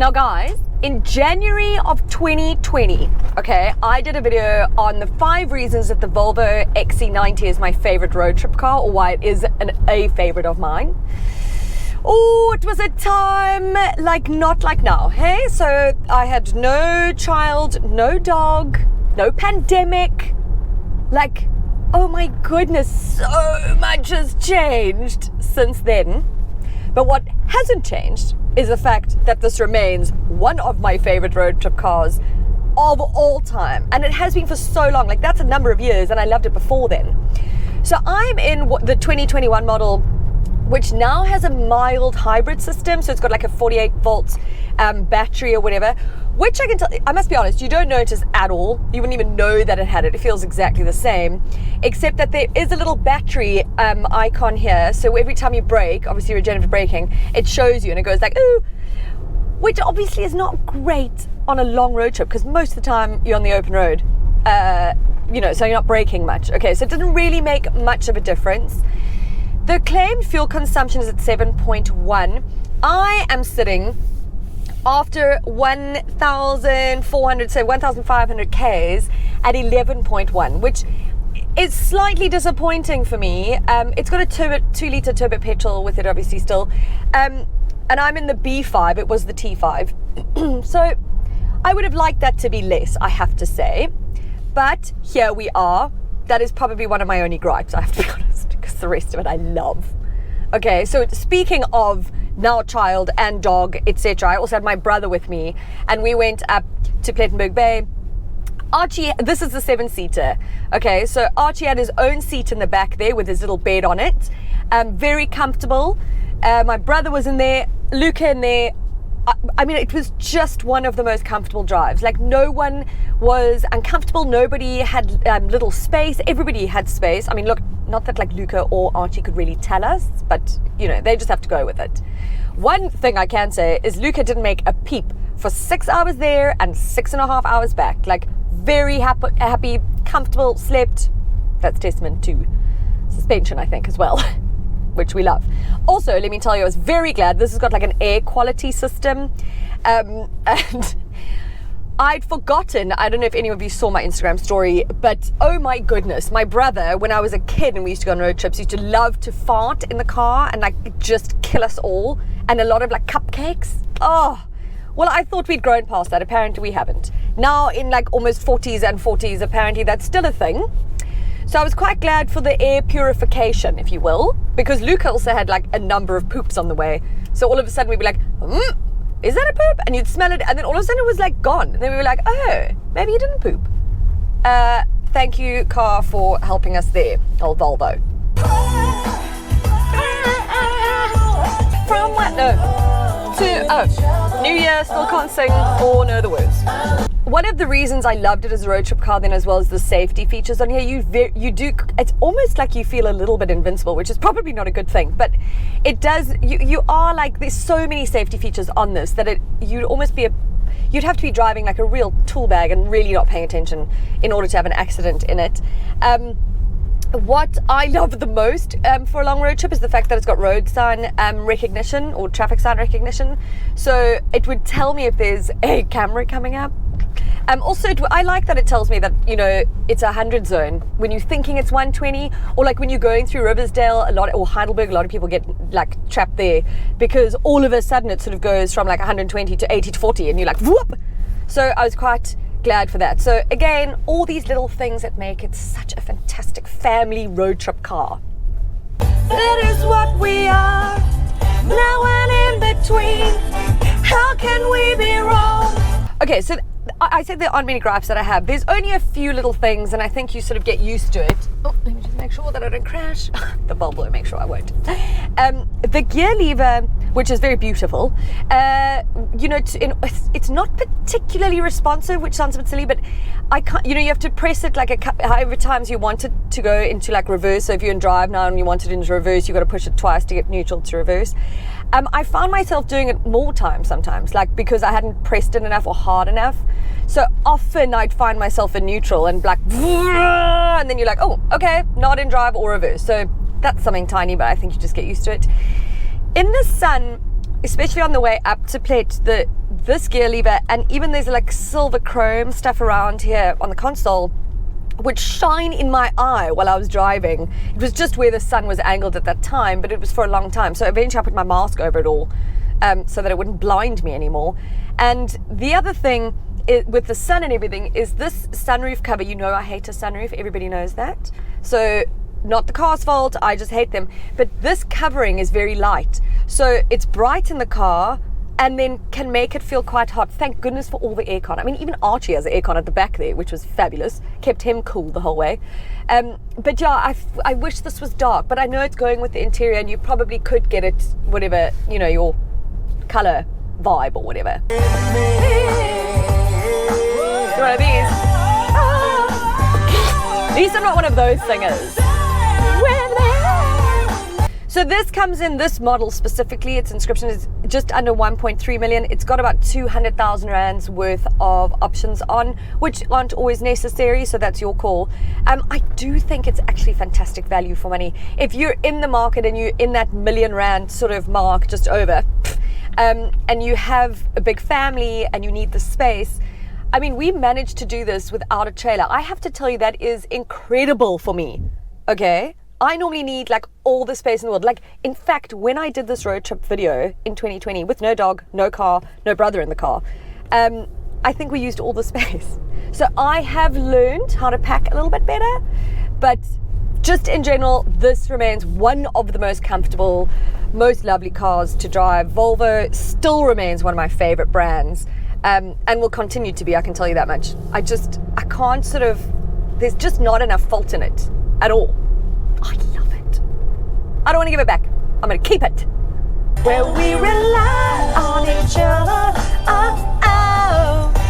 Now guys, in January of 2020, okay, I did a video on the 5 reasons that the Volvo XC90 is my favorite road trip car, or why it is a favorite of mine. Oh, it was a time not like now, hey? So I had no child, no dog, no pandemic. Like, oh my goodness, so much has changed since then. But what hasn't changed is the fact that this remains one of my favorite road trip cars of all time. And it has been for so long, like that's a number of years, and I loved it before then. So I'm in the 2021 model, which now has a mild hybrid system. So it's got like a 48 volts battery or whatever, which I can tell, I must be honest, you don't notice at all. You wouldn't even know that it had it. It feels exactly the same, except that there is a little battery icon here. So every time you brake, obviously regenerative braking, it shows you and it goes like, ooh, which obviously is not great on a long road trip because most of the time you're on the open road, so you're not braking much. Okay, so it doesn't really make much of a difference. The claimed fuel consumption is at 7.1. I am sitting after 1,400, say 1,500 Ks at 11.1, which is slightly disappointing for me. It's got a 2-litre turbo petrol with it, obviously, still. And I'm in the B5, it was the T5. So I would have liked that to be less, I have to say. But here we are. That is probably one of my only gripes, I have to be honest, because the rest of it I love. Okay, so speaking of now child and dog, etc., I also had my brother with me, and we went up to Plettenberg Bay. Archie, this is the 7-seater. Okay, so Archie had his own seat in the back there with his little bed on it. Very comfortable. My brother was in there, Luca in there. I mean, it was just one of the most comfortable drives. Like, no one was uncomfortable. Nobody had little space. Everybody had space. I mean, look, not that like Luca or Archie could really tell us, but, they just have to go with it. One thing I can say is Luca didn't make a peep for 6 hours there and 6.5 hours back. Like, very happy, comfortable, slept. That's testament to suspension, I think, as well. Which we love. Also, let me tell you, I was very glad this has got like an air quality system, and I'd forgotten, I don't know if any of you saw my Instagram story, but oh my goodness, my brother, when I was a kid and we used to go on road trips, used to love to fart in the car and like just kill us all, and a lot of like cupcakes. Oh, well, I thought we'd grown past that. Apparently we haven't. Now in like almost 40s, apparently that's still a thing. So I was quite glad for the air purification, if you will, because Luca also had like a number of poops on the way. So all of a sudden we'd be like, is that a poop? And you'd smell it, and then all of a sudden it was like gone. And then we were like, oh, maybe you didn't poop. Thank you, car, for helping us there, old Volvo. From what? No. To, New Year, still can't sing or know the words. One of the reasons I loved it as a road trip car then, as well as the safety features on here, you do, it's almost like you feel a little bit invincible, which is probably not a good thing, but it does, you are like, there's so many safety features on this that you'd have to be driving like a real tool bag and really not paying attention in order to have an accident in it. What I love the most for a long road trip is the fact that it's got road sign recognition or traffic sign recognition. So it would tell me if there's a camera coming up. Also, I like that it tells me that, it's a 100 zone when you're thinking it's 120, or like when you're going through Riversdale or Heidelberg, a lot of people get like trapped there because all of a sudden it sort of goes from like 120 to 80 to 40 and you're like, whoop! So I was quite glad for that. So again, all these little things that make it such a fantastic family road trip car. That is what we are, now and in between. How can we be wrong? Okay, so I said there aren't many gripes that I have. There's only a few little things, and I think you sort of get used to it. Oh, let me just make sure that I don't crash. The bulb will make sure I won't. The gear lever, which is very beautiful, it's not particularly responsive, which sounds a bit silly, but I can't, you have to press it like however times you want it to go into like reverse. So if you're in drive now and you want it into reverse, you've got to push it twice to get neutral to reverse. I found myself doing it more times sometimes, like because I hadn't pressed it enough or hard enough. So often I'd find myself in neutral and like, and then you're like, oh, okay, not in drive or reverse. So that's something tiny, but I think you just get used to it. In the sun, especially on the way up to Plet, this gear lever, and even there's like silver chrome stuff around here on the console, would shine in my eye while I was driving. It was just where the sun was angled at that time, but it was for a long time. So eventually I put my mask over it all so that it wouldn't blind me anymore. And the other thing with the sun and everything is this sunroof cover. You know I hate a sunroof. Everybody knows that. So not the car's fault. I just hate them. But this covering is very light. So it's bright in the car, and then can make it feel quite hot. Thank goodness for all the aircon. I mean, even Archie has aircon at the back there, which was fabulous. Kept him cool the whole way. But yeah, I wish this was dark, but I know it's going with the interior, and you probably could get it, whatever, you know, your color vibe or whatever. One of these. At least I'm not one of those singers. So this comes in this model specifically. Its inscription is just under 1.3 million. It's got about 200,000 rands worth of options on, which aren't always necessary, so that's your call. I do think it's actually fantastic value for money. If you're in the market and you're in that R1 million sort of mark, just over, and you have a big family and you need the space, I mean, we managed to do this without a trailer. I have to tell you, that is incredible for me, okay? I normally need like all the space in the world. Like, in fact, when I did this road trip video in 2020 with no dog, no car, no brother in the car, I think we used all the space. So I have learned how to pack a little bit better, but just in general, this remains one of the most comfortable, most lovely cars to drive. Volvo still remains one of my favorite brands, and will continue to be, I can tell you that much. I can't sort of, there's just not enough fault in it at all. I love it. I don't want to give it back. I'm going to keep it. Where we rely